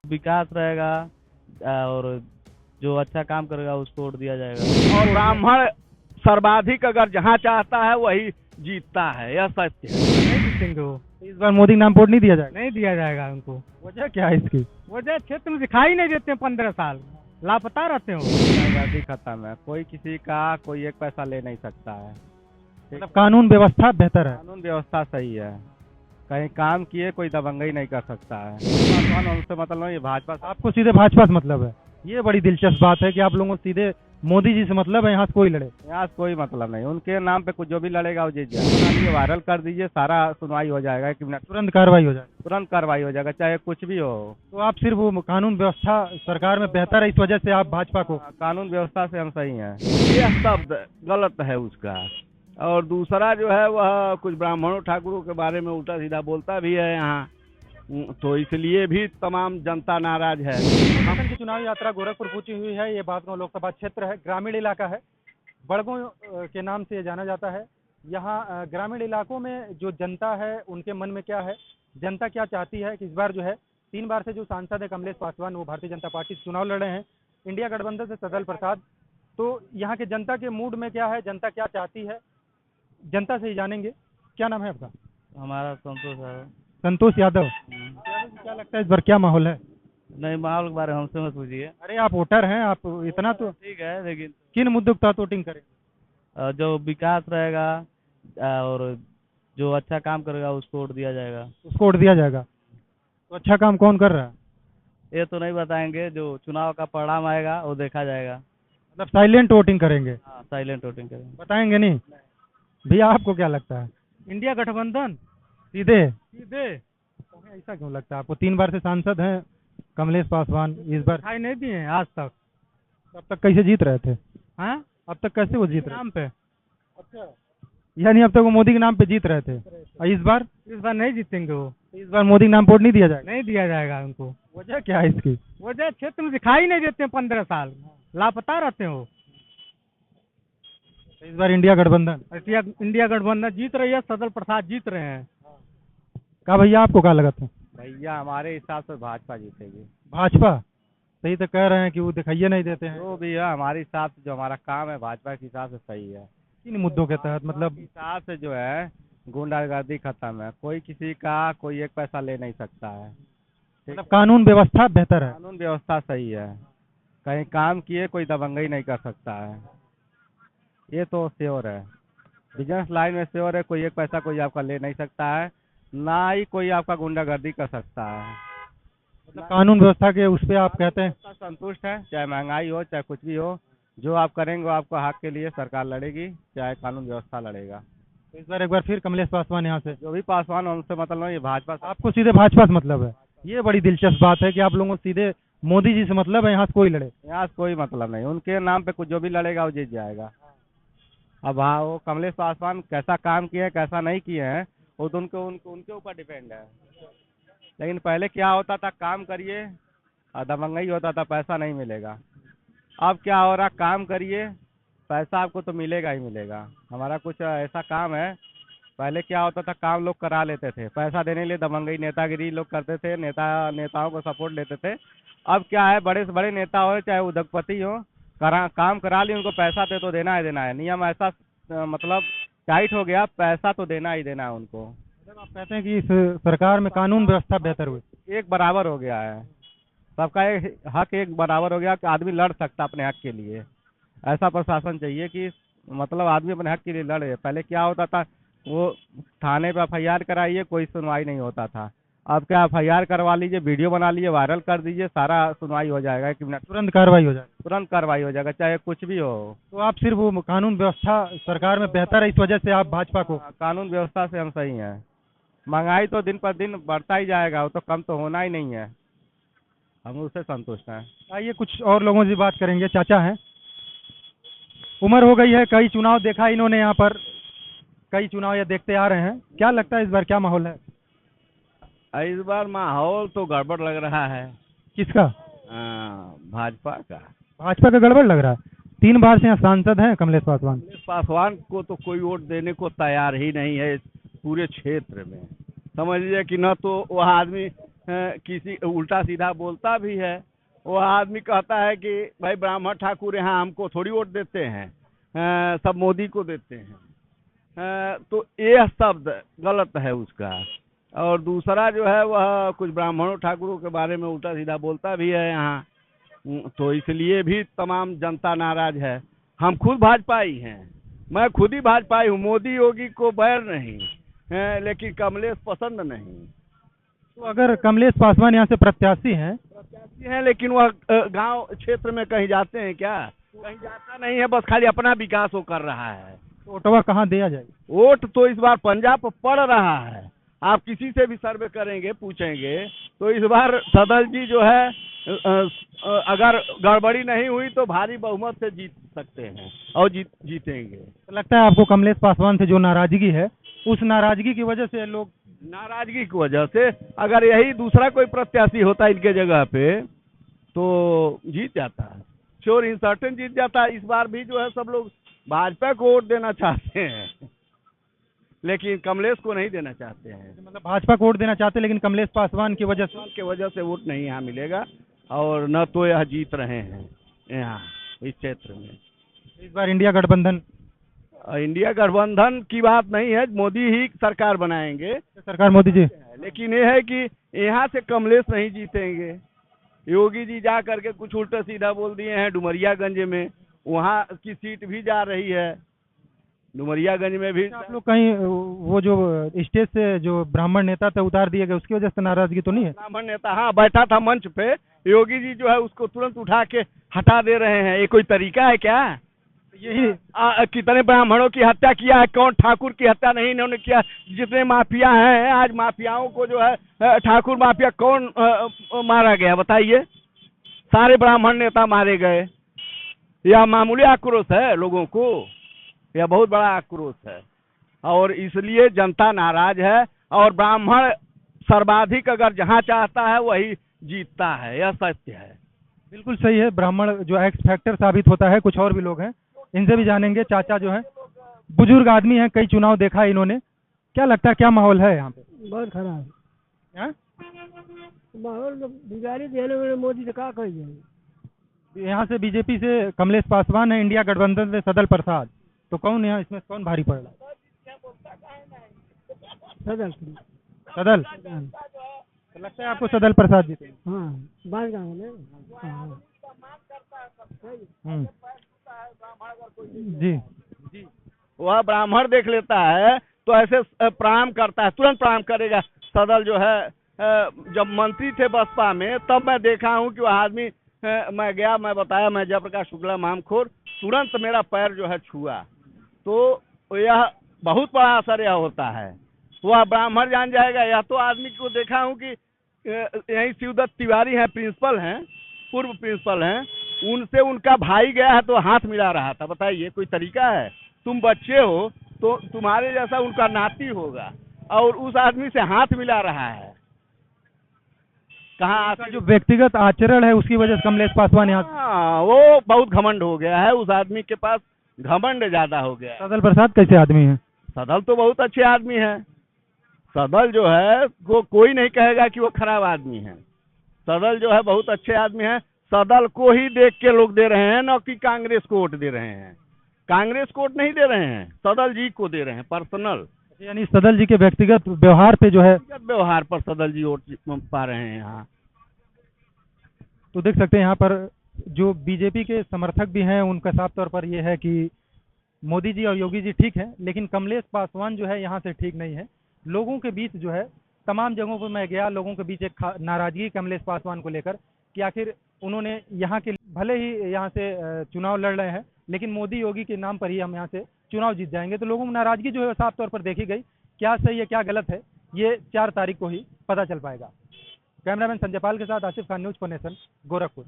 विकास रहेगा और जो अच्छा काम करेगा उसको वोट दिया जाएगा। और ब्राह्मण सर्वाधिक अगर जहाँ चाहता है वही जीतता है, यह सत्य है। नहीं जीतेंगे वो। इस बार मोदी के नाम वोट नहीं दिया जाएगा। नहीं दिया जाएगा उनको। वजह क्या है इसकी? वजह क्षेत्र में दिखाई नहीं देते 15 साल, लापता रहते हो। आज़ादी खत्म है, कोई किसी का कोई एक पैसा ले नहीं सकता है। मतलब कानून व्यवस्था बेहतर है। कानून व्यवस्था सही है, कहीं काम किए कोई दबंगई नहीं कर सकता है। पासवान हमसे मतलब नहीं, ये भाजपा से। आपको सीधे भाजपा से मतलब है। ये बड़ी दिलचस्प बात है कि आप लोगों को सीधे मोदी जी से मतलब है, यहाँ से कोई लड़े। यहाँ से कोई मतलब नहीं, उनके नाम पे कुछ जो भी लड़ेगा वो जीत जाएगा। ये वायरल कर दीजिए, सारा सुनवाई हो जाएगा, 1 मिनट तुरंत कार्रवाई हो जाए। तुरंत कार्रवाई हो जाएगा, चाहे कुछ भी हो। तो आप सिर्फ वो कानून व्यवस्था सरकार में बेहतर है, इस वजह से आप भाजपा को। कानून व्यवस्था से हम सही हैं। यह शब्द गलत है उसका। और दूसरा जो है वह कुछ ब्राह्मणों ठाकुरों के बारे में उल्टा सीधा बोलता भी है यहाँ, तो इसलिए भी तमाम जनता नाराज है। प्रशासन की चुनावी यात्रा गोरखपुर पहुंची हुई है। ये बादगांव लोकसभा क्षेत्र है, ग्रामीण इलाका है, बड़गांव के नाम से जाना जाता है। यहाँ ग्रामीण इलाकों में जो जनता है उनके मन में क्या है, जनता क्या चाहती है कि इस बार जो है 3 बार से जो सांसद है कमलेश पासवान, वो भारतीय जनता पार्टी से चुनाव लड़ रहे हैं, इंडिया गठबंधन से सदल प्रसाद। तो यहाँ के जनता के मूड में क्या है, जनता क्या चाहती है, जनता से ही जानेंगे। क्या नाम है आपका? हमारा संतोष है। संतोष यादव। क्या लगता है इस बार क्या माहौल है? नहीं, माहौल के बारे में हमसे मत पूछिए। अरे आप वोटर हैं, आप इतना तो ठीक है, लेकिन किन मुद्दों पर वोटिंग करें? जो विकास रहेगा और जो अच्छा काम करेगा उसको वोट दिया जाएगा। उसको वोट दिया जाएगा। तो अच्छा काम कौन कर रहा है? ये तो नहीं बताएंगे, जो चुनाव का परिणाम आएगा वो देखा जाएगा। मतलब साइलेंट वोटिंग करेंगे, हाँ, साइलेंट वोटिंग करेंगे। बताएंगे नहीं। भैया आपको क्या लगता है? इंडिया गठबंधन सीधे सीधे ऐसा क्यों लगता है आपको? 3 बार से सांसद हैं कमलेश पासवान, इस बार दिखाई नहीं दिए आज तक। अब तक कैसे जीत रहे थे? हाँ, अब तक कैसे वो जीत रहे नाम पे। थे? यानी अब तक वो मोदी के नाम पे जीत रहे थे, और इस बार नहीं जीतेंगे वो। इस बार मोदी के नाम वोट नहीं दिया जाएगा। नहीं दिया जाएगा उनको। वजह क्या है इसकी? वजह क्षेत्र में दिखाई नहीं देते 15 साल, लापता रहते हो। तो इस बार इंडिया गठबंधन इंडिया गठबंधन जीत रही है, सदल प्रसाद जीत रहे हैं। का भैया आपको क्या लगा था? भैया हमारे हिसाब से भाजपा जीतेगी। भाजपा? सही तो कह रहे हैं कि वो दिखाइए नहीं देते हैं। जो भी है हमारे हिसाब से, जो हमारा काम है भाजपा के हिसाब से सही है। किन मुद्दों के तहत? मतलब हिसाब से जो है गुंडागर्दी खत्म है, कोई किसी का कोई एक पैसा ले नहीं सकता है। मतलब कानून व्यवस्था बेहतर है। कानून व्यवस्था सही है, कहीं काम किए कोई दबंगई नहीं कर सकता है। ये तो श्योर है, बिजनेस लाइन में श्योर है, कोई एक पैसा कोई आपका ले नहीं सकता है, ना ही कोई आपका गुंडागर्दी कर सकता है। मतलब कानून व्यवस्था के उस पे आप कहते हैं संतुष्ट है, चाहे महंगाई हो चाहे कुछ भी हो, जो आप करेंगे वो आपका हक के लिए सरकार लड़ेगी, चाहे कानून व्यवस्था लड़ेगा। तो इस बार एक बार फिर कमलेश पासवान यहाँ से। जो भी पासवान हमसे मतलब नहीं, ये भाजपा से। आपको सीधे भाजपा से मतलब है। ये बड़ी दिलचस्प बात है कि आप लोगों को सीधे मोदी जी से मतलब है, यहाँ से कोई लड़े। यहाँ से कोई मतलब नहीं, उनके नाम पे कुछ जो भी लड़ेगा वो जीत जाएगा। अब हाँ, वो कमलेश पासवान कैसा काम किए हैं कैसा नहीं किए हैं वो तो उनके ऊपर डिपेंड है। लेकिन पहले क्या होता था, काम करिए और दबंगई होता था, पैसा नहीं मिलेगा। अब क्या हो रहा, काम करिए पैसा आपको तो मिलेगा ही मिलेगा। हमारा कुछ ऐसा काम है, पहले क्या होता था, काम लोग करा लेते थे, पैसा देने के लिए दबंगई नेतागिरी लोग करते थे, नेताओं को सपोर्ट लेते थे। अब क्या है, बड़े से बड़े नेता हो चाहे उद्योगपति हो, काम करा लिए, उनको पैसा दे तो देना है। नियम ऐसा मतलब टाइट हो गया, पैसा तो देना ही देना है उनको। मतलब आप कहते हैं कि इस सरकार में कानून व्यवस्था बेहतर हुई, एक बराबर हो गया है, सबका एक हक एक बराबर हो गया कि आदमी लड़ सकता अपने हक के लिए। ऐसा प्रशासन चाहिए कि मतलब आदमी अपने हक के लिए लड़े। पहले क्या होता था, वो थाने पे FIR कराइए, कोई सुनवाई नहीं होता था। अब क्या, FIR करवा लीजिए, वीडियो बना लीजिए, वायरल कर दीजिए, सारा सुनवाई हो जाएगा, 1 मिनट तुरंत कार्रवाई हो जाए। तुरंत कार्रवाई हो जाएगा, चाहे कुछ भी हो। तो आप सिर्फ वो कानून व्यवस्था सरकार में बेहतर है, इस वजह से आप भाजपा को। कानून व्यवस्था से हम सही हैं। महंगाई तो दिन पर दिन बढ़ता ही जाएगा, वो तो कम तो होना ही नहीं है, हम उससे संतुष्ट हैं। आइए कुछ और लोगों से बात करेंगे। चाचा हैं, उम्र हो गई है, कई चुनाव देखा इन्होंने, यहाँ पर कई चुनाव ये देखते आ रहे हैं। क्या लगता है इस बार क्या माहौल है? इस बार माहौल तो गड़बड़ लग रहा है। किसका? भाजपा का। भाजपा का गड़बड़ लग रहा है। 3 बार से यहाँ सांसद हैं कमलेश पासवान। पासवान को तो कोई वोट देने को तैयार ही नहीं है पूरे क्षेत्र में। समझ लीजिए कि न तो वह आदमी किसी उल्टा सीधा बोलता भी है। वो आदमी कहता है कि भाई ब्राह्मण ठाकुर यहाँ हमको थोड़ी वोट देते हैं, सब मोदी को देते हैं। तो यह शब्द गलत है उसका। और दूसरा जो है वह कुछ ब्राह्मणों ठाकुरों के बारे में उल्टा सीधा बोलता भी है यहाँ, तो इसलिए भी तमाम जनता नाराज है। हम खुद भाजपाई हैं, मैं खुद ही भाजपाई हूँ, मोदी योगी को बैर नहीं है, लेकिन कमलेश पसंद नहीं। तो अगर कमलेश पासवान यहाँ से प्रत्याशी हैं, लेकिन वह गांव क्षेत्र में कहीं जाते हैं क्या? कहीं जाता नहीं है, बस खाली अपना विकास वो कर रहा है। तो वोटवा कहाँ दिया जाए? वोट तो इस बार पंजाब पर पड़ रहा है। आप किसी से भी सर्वे करेंगे, पूछेंगे, तो इस बार सदल जी जो है अगर गड़बड़ी नहीं हुई तो भारी बहुमत से जीत सकते हैं और जीतेंगे। तो लगता है आपको कमलेश पासवान से जो नाराजगी है, उस नाराजगी की वजह से लोग, नाराजगी की वजह से अगर यही दूसरा कोई प्रत्याशी होता इनके जगह पे तो जीत जाता है, श्योर इन सर्टेन जीत जाता है। इस बार भी जो है सब लोग भाजपा को वोट देना चाहते हैं, लेकिन कमलेश को नहीं देना चाहते हैं। मतलब भाजपा को वोट देना चाहते हैं, लेकिन कमलेश पासवान की वजह से वोट नहीं यहाँ मिलेगा, और न तो यह जीत रहे हैं यहाँ इस क्षेत्र में। इस बार इंडिया गठबंधन की बात नहीं है, मोदी ही सरकार बनाएंगे, सरकार मोदी जी, लेकिन ये है कि यहाँ से कमलेश नहीं जीतेंगे। योगी जी जा करके कुछ उल्टा सीधा बोल दिए हैं डुमरियागंज में, वहाँ की सीट भी जा रही है, डुमरियागंज में भी। आप लोग कहीं वो जो स्टेज से जो ब्राह्मण नेता थे उतार दिए गए, उसकी वजह से नाराजगी तो नहीं है? ब्राह्मण नेता हाँ बैठा था मंच पे, योगी जी जो है उसको तुरंत उठा के हटा दे रहे हैं। ये कोई तरीका है क्या? यही कितने ब्राह्मणों की हत्या किया है, कौन ठाकुर की हत्या नहीं इन्होंने किया? जितने माफिया हैं, आज माफियाओं को जो है ठाकुर माफिया कौन मारा गया बताइए? सारे ब्राह्मण नेता मारे गए। यह मामूली आक्रोश है लोगों को, यह बहुत बड़ा आक्रोश है, और इसलिए जनता नाराज है। और ब्राह्मण सर्वाधिक अगर जहां चाहता है वही जीतता है, यह सत्य है। बिल्कुल सही है। ब्राह्मण जो एक्स फैक्टर साबित होता है। कुछ और भी लोग हैं, इनसे भी जानेंगे। चाचा जो है बुजुर्ग आदमी हैं, कई चुनाव देखा है इन्होंने। क्या लगता है, क्या माहौल है यहाँ पे? बहुत खराब हैं? माहौल बिगाड़ी देने में मोदी से कहा कही जाए। यहाँ से बीजेपी से कमलेश पासवान है, इंडिया गठबंधन से सदल प्रसाद, तो कौन यहाँ इसमें कौन भारी पड़ रहा है? सदल सदल। तो लगता है आपको सदल प्रसाद जीते? हाँ, बाहर गाँव में। हाँ। जी जी, वह ब्राह्मण देख लेता है तो ऐसे प्रणाम करता है, तुरंत प्रणाम करेगा। सदल जो है जब मंत्री थे बसपा में, तब मैं देखा हूँ कि वह आदमी, मैं गया, मैं बताया मैं जयप्रकाश शुक्ला मामखोर, तुरंत मेरा पैर जो है छुआ। तो यह बहुत बड़ा असर यह होता है, वह ब्राह्मण जान जाएगा। यह तो आदमी को देखा हूँ कि यही शिवदत्त तिवारी हैं, प्रिंसिपल हैं, पूर्व प्रिंसिपल हैं, उनसे उनका भाई गया है तो हाथ मिला रहा था। बताइए कोई तरीका है? तुम बच्चे हो तो तुम्हारे जैसा उनका नाती होगा, और उस आदमी से हाथ मिला रहा है। कहाँ जो व्यक्तिगत आचरण है उसकी वजह से कमलेश पासवान यहाँ, वो बहुत घमंड हो गया है, उस आदमी के पास घमंड ज्यादा हो गया है। सदल प्रसाद कैसे आदमी है? सदल तो बहुत अच्छे आदमी है। सदल जो है कोई नहीं कहेगा कि वो खराब आदमी है। सदल जो है बहुत अच्छे आदमी है। सदल को ही देख के लोग दे रहे हैं, न कि कांग्रेस को वोट दे रहे हैं। कांग्रेस को वोट नहीं दे रहे हैं, सदल जी को दे रहे हैं, पर्सनल। यानी सदल जी के व्यक्तिगत व्यवहार पे जो है, व्यवहार पर सदल जी वोट पा रहे हैं यहाँ। तो देख सकते हैं यहाँ पर जो बीजेपी के समर्थक भी हैं, उनका साफ तौर पर यह है कि मोदी जी और योगी जी ठीक है, लेकिन कमलेश पासवान जो है यहाँ से ठीक नहीं है। लोगों के बीच जो है, तमाम जगहों पर मैं गया, लोगों के बीच एक नाराजगी कमलेश पासवान को लेकर कि आखिर उन्होंने यहाँ के, भले ही यहाँ से चुनाव लड़ रहे हैं, लेकिन मोदी योगी के नाम पर ही हम यहाँ से चुनाव जीत जाएंगे। तो लोगों में नाराजगी जो है साफ तौर पर देखी गई। क्या सही है क्या गलत है, ये 4 तारीख को ही पता चल पाएगा। कैमरामैन संजय पाल के साथ Asif Khan, news for nation, Gorakhpur.